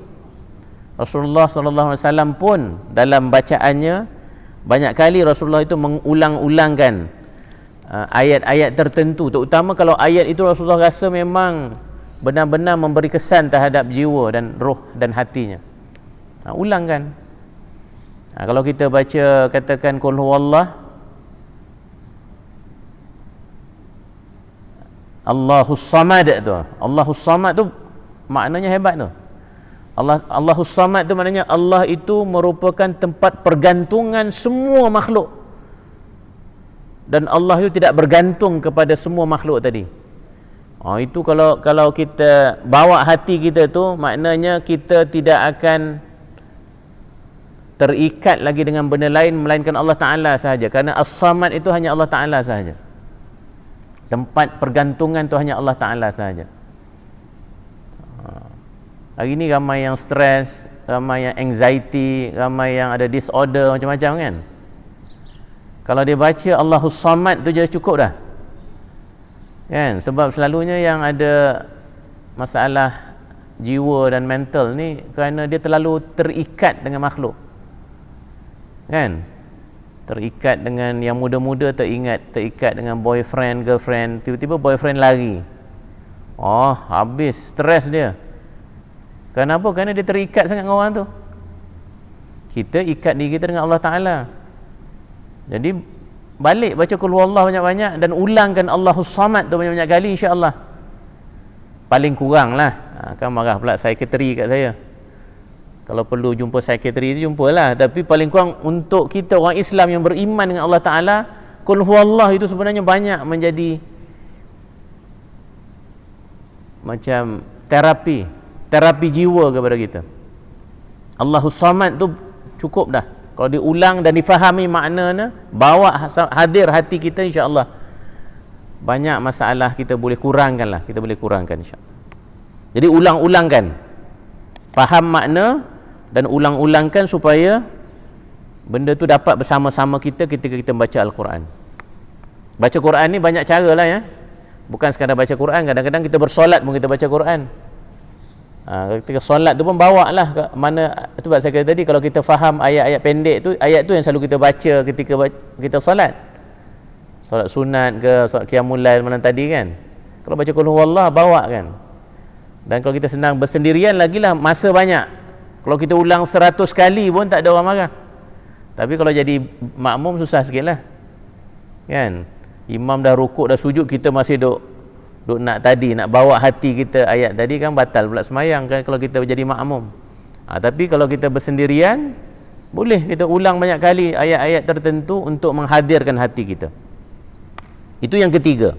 Rasulullah SAW pun dalam bacaannya, banyak kali Rasulullah itu mengulang-ulangkan ayat-ayat tertentu, terutama kalau ayat itu Rasulullah rasa memang benar-benar memberi kesan terhadap jiwa dan roh dan hatinya. Ulangkan. Kalau kita baca, katakan qul huwallah, Allahus Samad tu. Allahus Samad tu maknanya hebat tu. Allahus Samad tu maknanya Allah itu merupakan tempat pergantungan semua makhluk. Dan Allah itu tidak bergantung kepada semua makhluk tadi. Itu kalau kita bawa hati kita tu, maknanya kita tidak akan terikat lagi dengan benda lain melainkan Allah Ta'ala sahaja. Kerana As-Samad itu hanya Allah Ta'ala sahaja. Tempat pergantungan tu hanya Allah Ta'ala sahaja. Hari ni ramai yang stres, ramai yang anxiety, ramai yang ada disorder macam-macam kan. Kalau dia baca Allahus Samad tu je cukup dah kan. Sebab selalunya yang ada masalah jiwa dan mental ni kerana dia terlalu terikat dengan makhluk kan. Terikat dengan yang muda-muda, terikat dengan boyfriend, girlfriend, tiba-tiba boyfriend lari, habis, stres dia. Kenapa? Kerana dia terikat sangat dengan orang tu. Kita ikat diri kita dengan Allah Ta'ala. Jadi balik baca qul huwallah banyak-banyak dan ulangkan Allahus Samad tu banyak-banyak kali, insya-Allah. Paling kurang lah, kan marah pula sekretari kat saya. Kalau perlu jumpa sekretari tu, jumpalah. Tapi paling kurang untuk kita orang Islam yang beriman dengan Allah Ta'ala, qul huwallah itu sebenarnya banyak menjadi macam terapi jiwa kepada kita. Allahus Samad tu cukup dah. Kalau diulang dan difahami maknanya, bawa hadir hati kita, insya-Allah banyak masalah kita boleh kurangkan insya-Allah. Jadi ulang-ulangkan, faham makna dan ulang-ulangkan supaya benda tu dapat bersama-sama kita ketika kita membaca Al-Quran. Baca Quran ni banyak cara lah ya. Bukan sekadar baca Quran, kadang-kadang kita bersolat pun kita baca Quran. Ketika solat tu pun bawa lah ke mana. Itu sebab saya kata tadi, kalau kita faham ayat-ayat pendek tu, ayat tu yang selalu kita baca ketika kita solat. Solat sunat ke, solat qiyamul lail mana tadi kan. Kalau baca qul huwallah, bawa kan. Dan kalau kita senang bersendirian lagilah, masa banyak. Kalau kita ulang 100 kali pun tak ada orang marah. Tapi kalau jadi makmum susah sikit lah kan. Imam dah rukuk, dah sujud, kita masih duk nak bawa hati kita ayat tadi, kan batal pula semayang kan kalau kita jadi makmum. Tapi kalau kita bersendirian, boleh kita ulang banyak kali ayat-ayat tertentu untuk menghadirkan hati kita. Itu yang ketiga.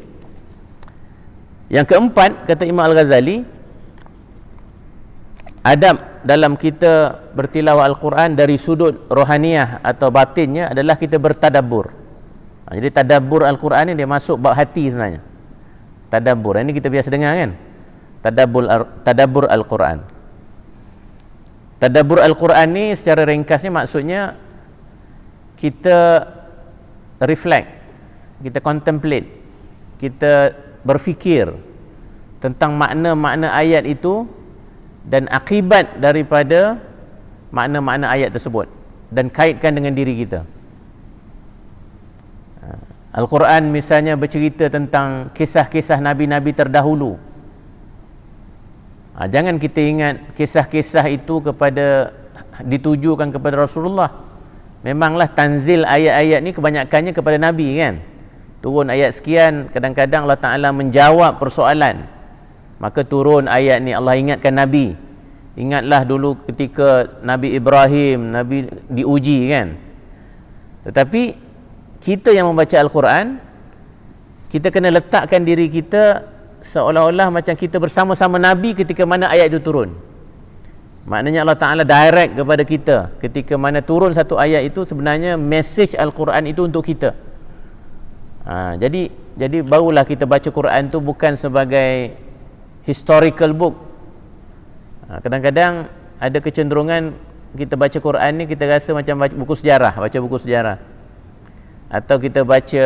Yang keempat, kata Imam Al-Ghazali, adab dalam kita bertilawah Al-Quran dari sudut rohaniah atau batinnya adalah kita bertadabbur. Jadi tadabbur Al-Quran ni dia masuk bab hati sebenarnya. Tadabbur, ini kita biasa dengar kan, tadabbur Al-Quran. Tadabbur Al-Quran ni secara ringkasnya maksudnya kita reflect, kita contemplate, kita berfikir tentang makna-makna ayat itu dan akibat daripada makna-makna ayat tersebut dan kaitkan dengan diri kita. Al-Quran misalnya bercerita tentang kisah-kisah Nabi-Nabi terdahulu. Jangan kita ingat kisah-kisah itu ditujukan kepada Rasulullah. Memanglah tanzil ayat-ayat ni kebanyakannya kepada Nabi kan. Turun ayat sekian, kadang-kadang Allah Ta'ala menjawab persoalan, maka turun ayat ni, Allah ingatkan Nabi, ingatlah dulu ketika Nabi Ibrahim, Nabi diuji kan. Tetapi kita yang membaca Al-Quran, kita kena letakkan diri kita seolah-olah macam kita bersama-sama Nabi ketika mana ayat itu turun. Maknanya Allah Ta'ala direct kepada kita ketika mana turun satu ayat itu, sebenarnya message Al-Quran itu untuk kita. Jadi barulah kita baca Quran tu bukan sebagai historical book. Kadang-kadang ada kecenderungan kita baca Quran ni kita rasa macam baca buku sejarah, atau kita baca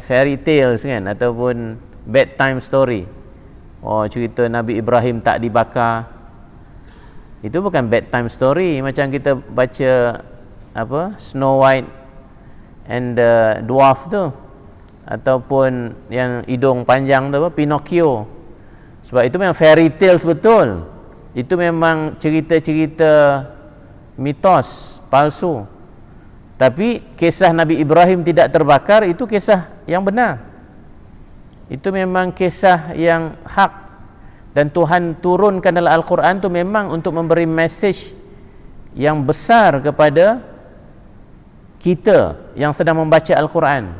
fairy tales kan, ataupun bedtime story. Cerita Nabi Ibrahim tak dibakar. Itu bukan bedtime story macam kita baca Snow White and the Dwarf tu, ataupun yang hidung panjang tu Pinocchio. Sebab itu memang fairy tales betul. Itu memang cerita-cerita mitos palsu. Tapi kisah Nabi Ibrahim tidak terbakar itu kisah yang benar. Itu memang kisah yang hak. Dan Tuhan turunkan dalam Al-Quran tu memang untuk memberi message yang besar kepada kita yang sedang membaca Al-Quran.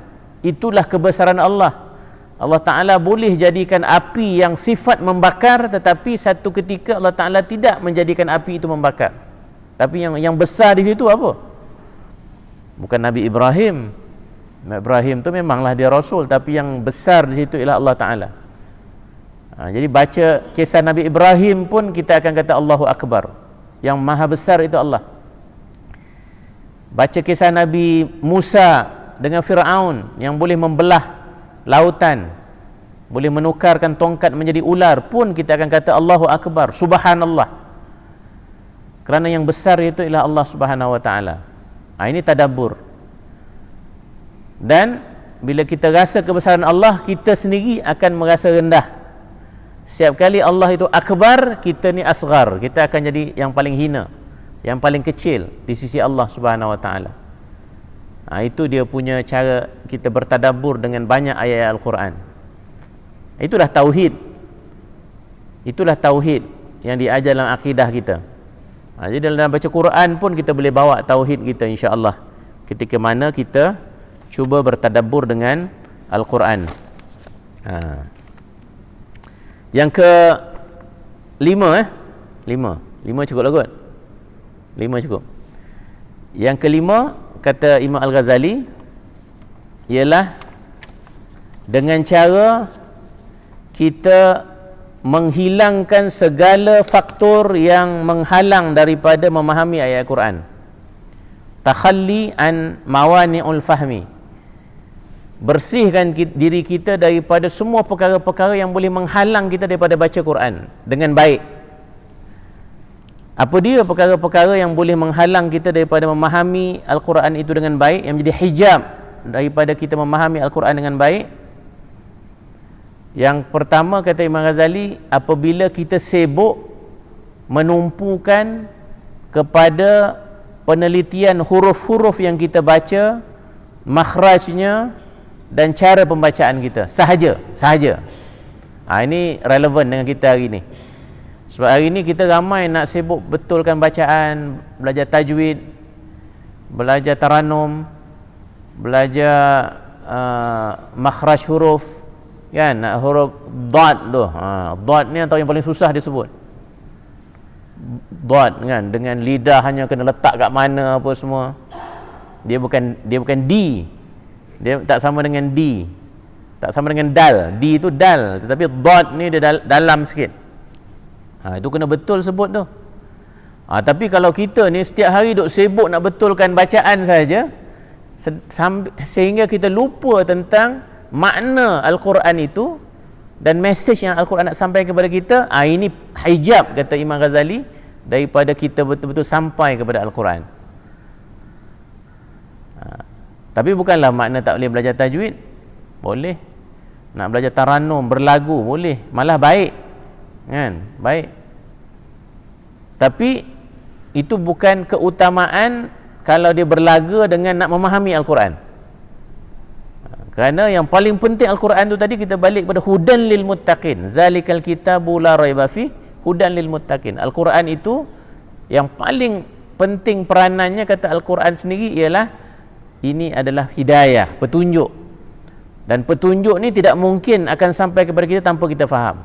Itulah kebesaran Allah. Allah Ta'ala boleh jadikan api yang sifat membakar, tetapi satu ketika Allah Ta'ala tidak menjadikan api itu membakar. Tapi yang besar di situ apa? Bukan Nabi Ibrahim. Nabi Ibrahim tu memanglah dia Rasul, tapi yang besar di situ ialah Allah Ta'ala. Jadi baca kisah Nabi Ibrahim pun kita akan kata Allahu Akbar. Yang maha besar itu Allah. Baca kisah Nabi Musa dengan Fir'aun yang boleh membelah lautan, boleh menukarkan tongkat menjadi ular, pun kita akan kata Allahu Akbar, Subhanallah. Kerana yang besar itu ialah Allah Subhanahu Wa Ta'ala. Ini tadabbur. Dan bila kita rasa kebesaran Allah, kita sendiri akan merasa rendah. Setiap kali Allah itu akbar, kita ni asghar, kita akan jadi yang paling hina, yang paling kecil di sisi Allah Subhanahu Wa Ta'ala. Itu dia punya cara kita bertadabbur dengan banyak ayat-ayat Al-Quran. Itulah tauhid. Itulah tauhid yang diajar dalam akidah kita. Jadi dalam baca Quran pun kita boleh bawa tauhid kita, insya-Allah, ketika mana kita cuba bertadabbur dengan Al-Quran. Yang ke lima cukup lah kot. 5 cukup. Yang kelima, kata Imam Al-Ghazali, ialah dengan cara kita menghilangkan segala faktor yang menghalang daripada memahami ayat Quran. Takhalli an mawani'ul fahmi. Bersihkan diri kita daripada semua perkara-perkara yang boleh menghalang kita daripada baca Quran dengan baik. Apa dia perkara-perkara yang boleh menghalang kita daripada memahami Al-Quran itu dengan baik, yang menjadi hijab daripada kita memahami Al-Quran dengan baik? Yang pertama, kata Imam Ghazali, apabila kita sibuk menumpukan kepada penelitian huruf-huruf yang kita baca, makhrajnya dan cara pembacaan kita sahaja. Ini relevan dengan kita hari ni. Sebab hari ni kita ramai nak sibuk betulkan bacaan, belajar tajwid, belajar taranum, belajar makhraj huruf, kan? Huruf dad tu. Dad ni antara yang paling susah disebut. Dad kan, dengan lidah hanya kena letak kat mana apa semua. Dia bukan D. Dia tak sama dengan D. Tak sama dengan dal. Di itu dal, tetapi dad ni dia dalam sikit. Itu kena betul sebut tu. Tapi kalau kita ni setiap hari duk sibuk nak betulkan bacaan saja, sehingga kita lupa tentang makna Al-Quran itu dan mesej yang Al-Quran nak sampaikan kepada kita. Ini hijab, kata Imam Ghazali, daripada kita betul-betul sampai kepada Al-Quran. Tapi bukanlah makna tak boleh belajar tajwid. Boleh. Nak belajar taranum, berlagu, boleh. Malah baik. Kan? Baik. Tapi itu bukan keutamaan kalau dia berlaga dengan nak memahami Al-Quran. Kerana yang paling penting Al-Quran tu tadi, kita balik pada hudan lil muttaqin. Zalikal kitabu la raiba fi hudan lil muttaqin. Al-Quran itu yang paling penting peranannya, kata Al-Quran sendiri, ialah ini adalah hidayah, petunjuk. Dan petunjuk ni tidak mungkin akan sampai kepada kita tanpa kita faham.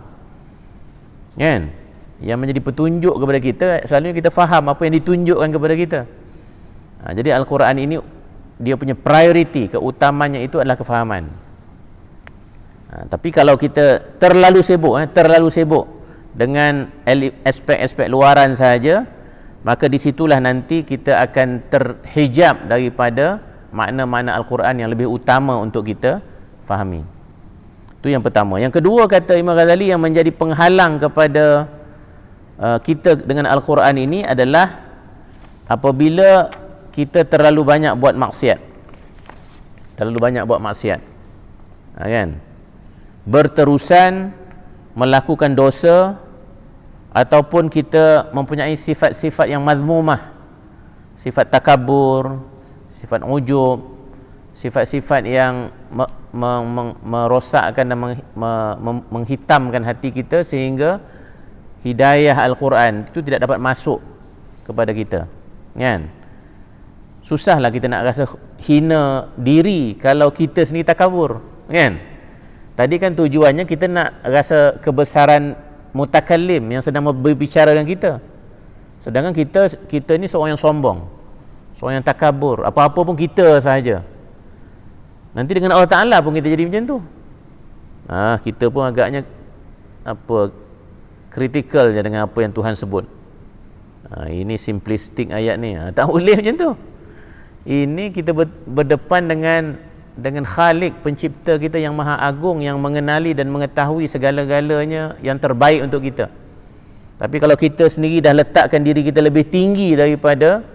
Kan? Yang menjadi petunjuk kepada kita, selalunya kita faham apa yang ditunjukkan kepada kita. Jadi Al-Quran ini, dia punya priority, keutamanya itu adalah kefahaman. Tapi kalau kita terlalu sibuk dengan aspek-aspek luaran saja, maka disitulah nanti kita akan terhijab daripada makna-makna Al-Quran yang lebih utama untuk kita fahami. Itu yang pertama. Yang kedua, kata Imam Ghazali, yang menjadi penghalang kepada kita dengan Al-Quran ini adalah apabila kita terlalu banyak buat maksiat. Kan? Berterusan melakukan dosa, ataupun kita mempunyai sifat-sifat yang mazmumah, sifat takabur, sifat ujub, sifat-sifat yang merosakkan dan menghitamkan hati kita, sehingga hidayah Al-Quran itu tidak dapat masuk kepada kita. Kan? Susahlah kita nak rasa hina diri kalau kita sendiri takabur. Kan? Tadi kan tujuannya kita nak rasa kebesaran mutakallim yang sedang berbicara dengan kita. Sedangkan kita ni seorang yang sombong, seorang yang takabur, apa-apa pun kita sahaja. Nanti dengan Allah Ta'ala pun kita jadi macam tu. Kita pun agaknya kritikal je dengan apa yang Tuhan sebut. Ini simplistik ayat ni. Tak boleh macam tu. Ini kita berdepan dengan Khalik, pencipta kita yang maha agung, yang mengenali dan mengetahui segala-galanya yang terbaik untuk kita. Tapi kalau kita sendiri dah letakkan diri kita lebih tinggi daripada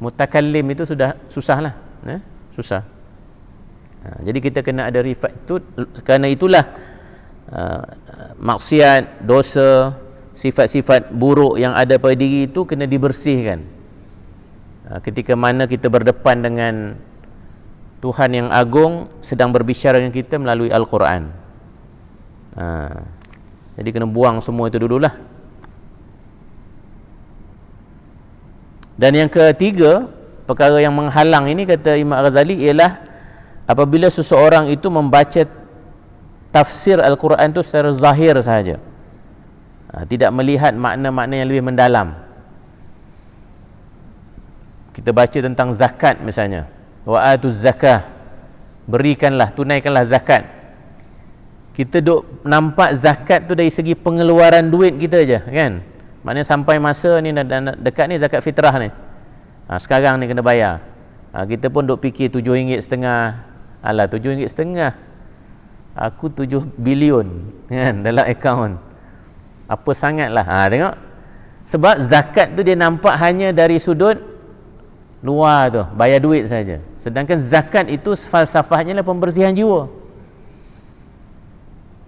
mutakallim, itu sudah susahlah. Susah. Jadi kita kena ada rifat itu. Kerana itulah maksiat, dosa, sifat-sifat buruk yang ada pada diri itu kena dibersihkan. Ketika mana kita berdepan dengan Tuhan yang agung sedang berbicara dengan kita melalui Al-Quran. Jadi kena buang semua itu dululah. Dan yang ketiga, perkara yang menghalang ini, kata Imam Ghazali, ialah apabila seseorang itu membaca tafsir Al-Quran itu secara zahir sahaja, tidak melihat makna-makna yang lebih mendalam. Kita baca tentang zakat misalnya, wa atuz zakah, berikanlah, tunaikanlah zakat. Kita duk nampak zakat tu dari segi pengeluaran duit kita je, kan? Maknanya sampai masa ni dekat ni zakat fitrah ni, sekarang ni kena bayar. Kita pun duk fikir RM7.5. Alah, RM7.5, aku 7 bilion kan dalam akaun. Apa sangatlah. Tengok, sebab zakat tu dia nampak hanya dari sudut luar tu, bayar duit saja. Sedangkan zakat itu falsafahnya adalah pembersihan jiwa.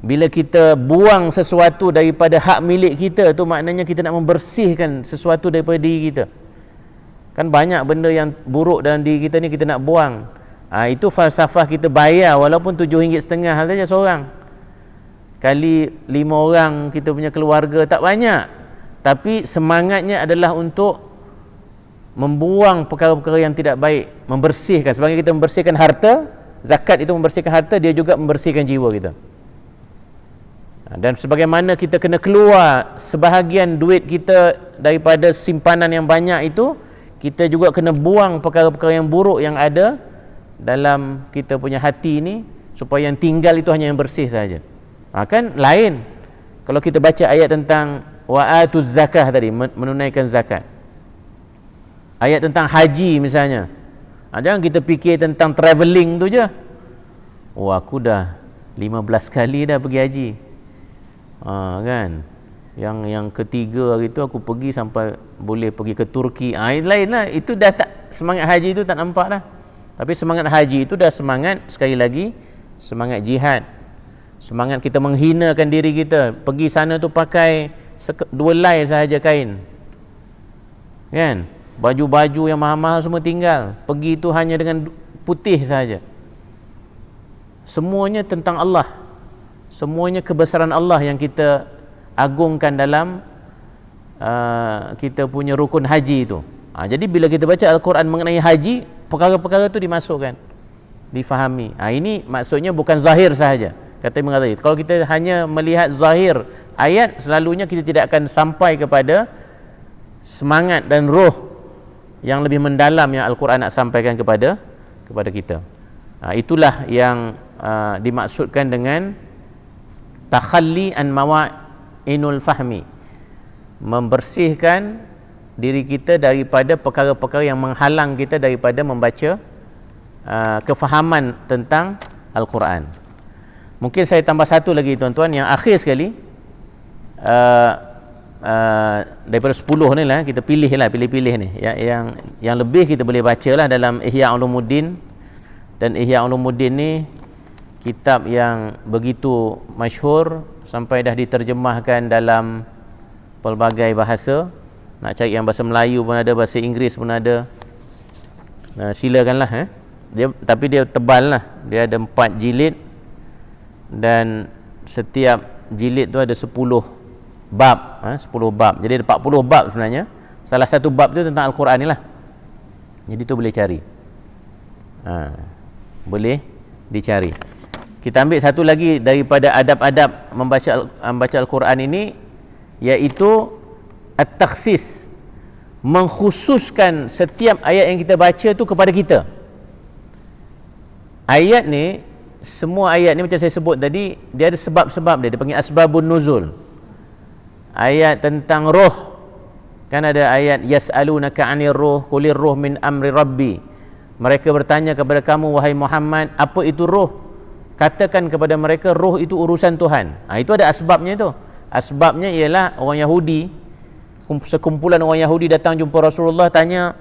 Bila kita buang sesuatu daripada hak milik kita tu, maknanya kita nak membersihkan sesuatu daripada diri kita. Kan banyak benda yang buruk dalam diri kita ni kita nak buang. Itu falsafah kita bayar, walaupun RM7.5 saja seorang. Kali 5 orang kita punya keluarga, tak banyak. Tapi semangatnya adalah untuk membuang perkara-perkara yang tidak baik, membersihkan. Sebagai kita membersihkan harta, zakat itu membersihkan harta, dia juga membersihkan jiwa kita. Dan sebagaimana kita kena keluar sebahagian duit kita daripada simpanan yang banyak itu, kita juga kena buang perkara-perkara yang buruk yang ada dalam kita punya hati ini, supaya yang tinggal itu hanya yang bersih saja. Kan lain kalau kita baca ayat tentang wa'atuz zakah tadi, menunaikan zakat. Ayat tentang haji misalnya, jangan kita fikir tentang travelling tu je. Aku dah 15 kali dah pergi haji. Kan, yang ketiga hari tu aku pergi sampai boleh pergi ke Turki. Lain lah, itu dah tak, semangat haji itu tak nampak dah. Tapi semangat haji itu dah semangat, sekali lagi, semangat jihad, semangat kita menghinakan diri kita. Pergi sana tu pakai 2 helai sahaja kain, kan, baju-baju yang mahal-mahal semua tinggal, pergi tu hanya dengan putih sahaja. Semuanya tentang Allah, semuanya kebesaran Allah yang kita agungkan dalam kita punya rukun haji itu. Jadi bila kita baca Al-Quran mengenai haji, perkara-perkara itu dimasukkan, difahami. Ini maksudnya bukan zahir sahaja, kata Imam Ghazali. Kalau kita hanya melihat zahir ayat, selalunya kita tidak akan sampai kepada semangat dan roh yang lebih mendalam yang Al-Quran nak sampaikan kepada kita. Itulah yang dimaksudkan dengan takhalli an mawa'inul fahmi, membersihkan diri kita daripada perkara-perkara yang menghalang kita daripada membaca kefahaman tentang Al-Quran. Mungkin saya tambah satu lagi tuan-tuan, yang akhir sekali, daripada 10 ni lah, kita pilih-pilih ni yang lebih kita boleh baca lah dalam Ihya Ulumuddin. Dan Ihya Ulumuddin ni kitab yang begitu masyhur sampai dah diterjemahkan dalam pelbagai bahasa. Nak cari yang bahasa Melayu pun ada, bahasa Inggeris pun ada. Silakanlah. Tapi dia tebal lah, dia ada 4 jilid, dan setiap jilid tu ada 10 bab, 10 bab. Jadi ada 40 bab sebenarnya. Salah satu bab tu tentang Al-Quran ni lah. Jadi tu boleh cari. Boleh dicari. Kita ambil satu lagi daripada adab-adab membaca Al-Quran ini, iaitu at-takhsis, mengkhususkan setiap ayat yang kita baca tu kepada kita. Ayat ni, semua ayat ni macam saya sebut tadi, dia ada sebab-sebab dia panggil asbabun nuzul. Ayat tentang roh, kan ada ayat yas'alunaka 'anir ruh qulir ruh min amri rabbi. Mereka bertanya kepada kamu, wahai Muhammad, apa itu roh? Katakan kepada mereka, roh itu urusan Tuhan. Itu ada asbabnya tu. Asbabnya ialah orang Yahudi, sekumpulan orang Yahudi datang jumpa Rasulullah, tanya,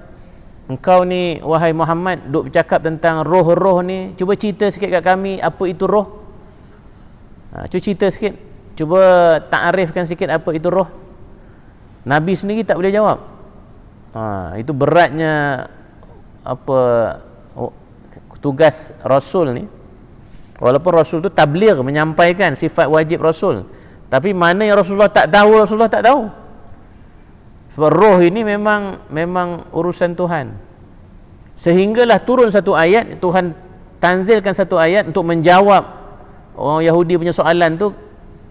engkau ni wahai Muhammad duk bercakap tentang roh-roh ni, cuba cerita sikit kat kami apa itu roh. Cuba cerita sikit, cuba ta'arifkan sikit apa itu roh. Nabi sendiri tak boleh jawab. Itu beratnya tugas Rasul ni. Walaupun Rasul tu tabligh, menyampaikan sifat wajib Rasul, tapi mana yang Rasulullah tak tahu. Sebab roh ini memang urusan Tuhan. Sehinggalah turun satu ayat, Tuhan tanzilkan satu ayat untuk menjawab orang Yahudi punya soalan tu.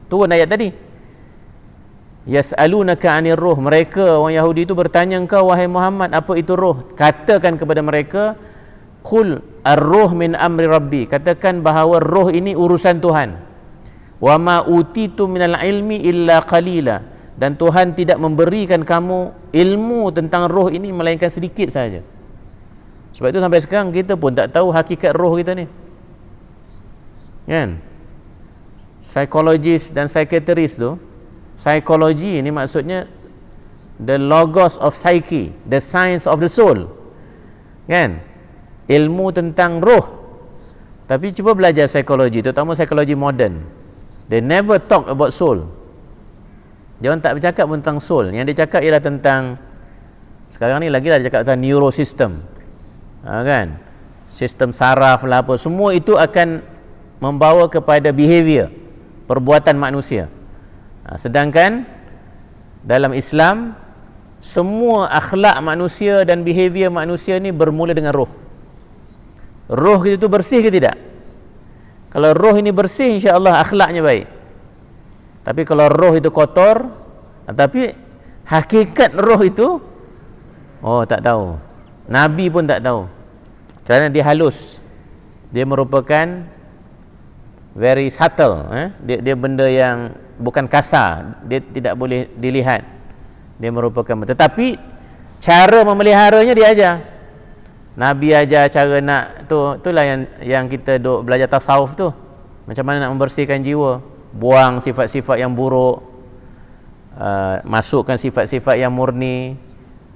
Turun ayat tadi, yas'alunaka 'anir ruh. Mereka orang Yahudi itu bertanya engkau wahai Muhammad, apa itu roh? Katakan kepada mereka, qul ar-ruh min amri rabbi. Katakan bahawa roh ini urusan Tuhan. Wa ma utitu minal ilmi illa qalila. Dan Tuhan tidak memberikan kamu ilmu tentang roh ini melainkan sedikit saja. Sebab itu sampai sekarang kita pun tak tahu hakikat roh kita ni, kan? Psikologis dan psikiatris tu, psikologi ini maksudnya the logos of psyche, the science of the soul, kan? Ilmu tentang roh. Tapi cuba belajar psikologi, terutama psikologi moden, they never talk about soul. Dia orang tak bercakap tentang soul. Yang dia cakap ialah tentang, sekarang ni lagi lah dia cakap tentang neurosystem, kan? Sistem saraf lah apa, semua itu akan membawa kepada behavior, perbuatan manusia. Sedangkan dalam Islam, semua akhlak manusia dan behavior manusia ni bermula dengan roh. Roh kita tu bersih ke tidak? Kalau roh ini bersih, insya-Allah akhlaknya baik. Tapi kalau roh itu kotor, tapi hakikat roh itu, tak tahu. Nabi pun tak tahu, kerana dia halus. Dia merupakan very subtle, dia benda yang bukan kasar, dia tidak boleh dilihat, dia merupakan, tetapi cara memeliharanya dia ajar. Nabi ajar cara nak itulah yang kita duk belajar tasawuf tu, macam mana nak membersihkan jiwa, buang sifat-sifat yang buruk, masukkan sifat-sifat yang murni,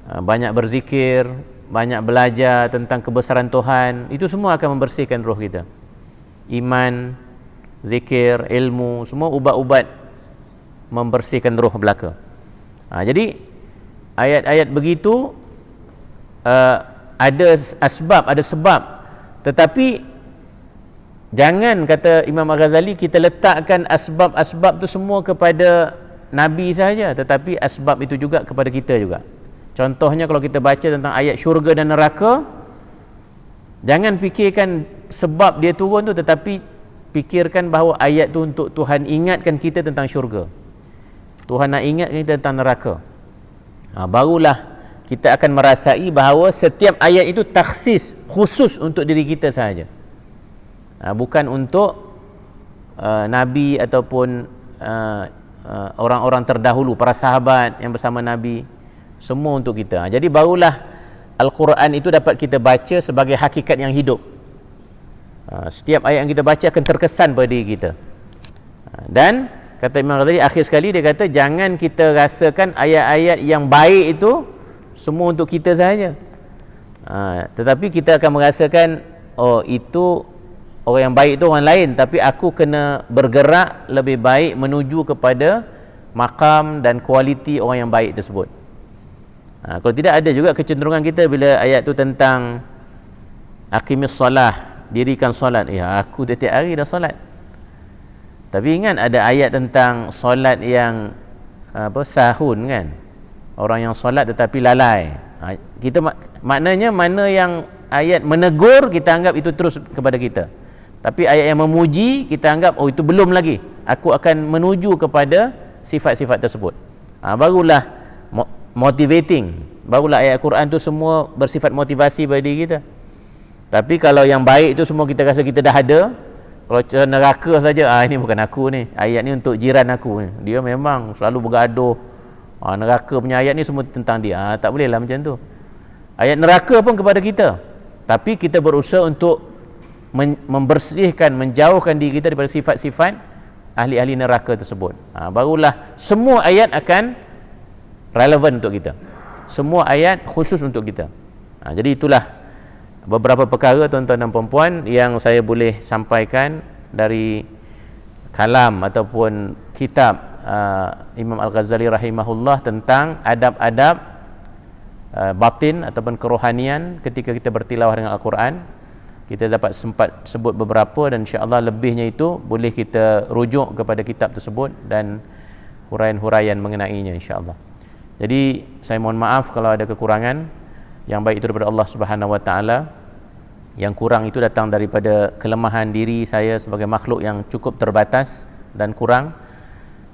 banyak berzikir, banyak belajar tentang kebesaran Tuhan. Itu semua akan membersihkan roh kita. Iman, zikir, ilmu, semua ubat-ubat membersihkan roh belaka. Jadi ayat-ayat begitu ada asbab, ada sebab, tetapi jangan, kata Imam Al-Ghazali, kita letakkan asbab-asbab tu semua kepada Nabi sahaja, tetapi asbab itu juga kepada kita juga. Contohnya kalau kita baca tentang ayat syurga dan neraka, jangan fikirkan sebab dia turun tu, tetapi fikirkan bahawa ayat tu untuk Tuhan ingatkan kita tentang syurga, Tuhan nak ingatkan kita tentang neraka. Barulah kita akan merasai bahawa setiap ayat itu takhsis, khusus untuk diri kita sahaja, bukan untuk Nabi ataupun orang-orang terdahulu, para sahabat yang bersama Nabi, semua untuk kita. Jadi barulah Al-Quran itu dapat kita baca sebagai hakikat yang hidup. Setiap ayat yang kita baca akan terkesan pada diri kita. Dan kata Imam Ghazali akhir sekali, dia kata jangan kita rasakan ayat-ayat yang baik itu semua untuk kita sahaja, tetapi kita akan merasakan, oh itu orang yang baik itu orang lain, tapi aku kena bergerak lebih baik menuju kepada makam dan kualiti orang yang baik tersebut. Kalau tidak, ada juga kecenderungan kita bila ayat tu tentang aqimis solah, dirikan solat, aku setiap hari dah solat. Tapi ingat ada ayat tentang solat yang sahun kan, orang yang solat tetapi lalai. Kita maknanya mana yang ayat menegur, kita anggap itu terus kepada kita, tapi ayat yang memuji kita anggap, oh itu belum lagi, aku akan menuju kepada sifat-sifat tersebut. Barulah motivating, barulah ayat Quran tu semua bersifat motivasi bagi diri kita. Tapi kalau yang baik itu semua kita rasa kita dah ada. Kalau neraka saja, ini bukan aku ni, ayat ni untuk jiran aku ni, dia memang selalu bergaduh, neraka punya ayat ni semua tentang dia. Tak boleh lah macam tu. Ayat neraka pun kepada kita, tapi kita berusaha untuk membersihkan, menjauhkan diri kita daripada sifat-sifat ahli-ahli neraka tersebut. Barulah semua ayat akan relevan untuk kita, semua ayat khusus untuk kita. Jadi itulah beberapa perkara, tuan-tuan dan puan-puan, yang saya boleh sampaikan dari kalam ataupun kitab Imam Al-Ghazali rahimahullah tentang adab-adab batin ataupun kerohanian ketika kita bertilawah dengan Al-Quran. Kita dapat sempat sebut beberapa, dan insya-Allah lebihnya itu boleh kita rujuk kepada kitab tersebut dan huraian-huraian mengenainya insya-Allah. Jadi saya mohon maaf kalau ada kekurangan. Yang baik itu daripada Allah Subhanahu Wa Taala, yang kurang itu datang daripada kelemahan diri saya sebagai makhluk yang cukup terbatas dan kurang.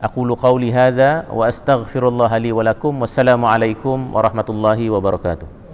Aqulu qauli hadza wa astaghfirullah li wa lakum. Wassalamualaikum warahmatullahi wabarakatuh.